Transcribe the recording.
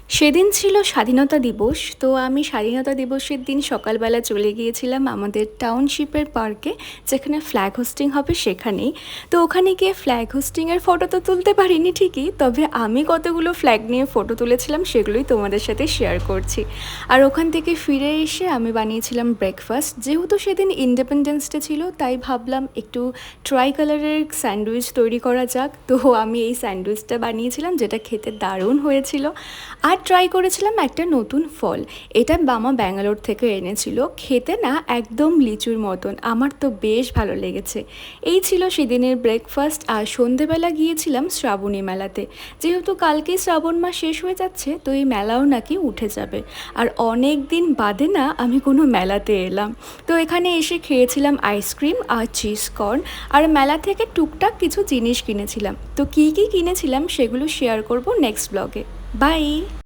সেদিন ছিল স্বাধীনতা দিবস। তো আমি স্বাধীনতা দিবসের দিন সকালবেলা চলে গিয়েছিলাম আমাদের টাউনশিপের পার্কে, যেখানে ফ্ল্যাগ হোস্টিং হবে সেখানেই। তো ওখানে গিয়ে ফ্ল্যাগ হোস্টিংয়ের ফটো তো তুলতে পারিনি ঠিকই, তবে আমি কতগুলো ফ্ল্যাগ নিয়ে ফটো তুলেছিলাম সেগুলোই তোমাদের সাথে শেয়ার করছি। আর ওখান থেকে ফিরে এসে আমি বানিয়েছিলাম ব্রেকফাস্ট। যেহেতু সেদিন ইন্ডিপেন্ডেন্স ডে ছিল, তাই ভাবলাম একটু ট্রাই কালারের স্যান্ডউইচ তৈরি করা যাক। তো আমি এই স্যান্ডউইচটা বানিয়েছিলাম, যেটা খেতে দারুণ হয়েছিল। আর ট্রাই করেছিলাম একটা নতুন ফল। এটা মামা ব্যাঙ্গালোর থেকে এনেছিল, খেতে না একদম লিচুর মতন। আমার তো বেশ ভালো লেগেছে। এই ছিল সেদিনের ব্রেকফাস্ট। আর সন্ধেবেলা গিয়েছিলাম শ্রাবণী মেলাতে। যেহেতু কালকেই শ্রাবণ মাস শেষ হয়ে যাচ্ছে, তো এই মেলাও নাকি উঠে যাবে। আর অনেক দিন বাদে না আমি কোনো মেলাতে এলাম। তো এখানে এসে খেয়েছিলাম আইসক্রিম আর চিজ কর্ন। আর মেলা থেকে টুকটাক কিছু জিনিস কিনেছিলাম। তো কী কী কিনেছিলাম সেগুলো শেয়ার করব নেক্সট ব্লগে। বাই।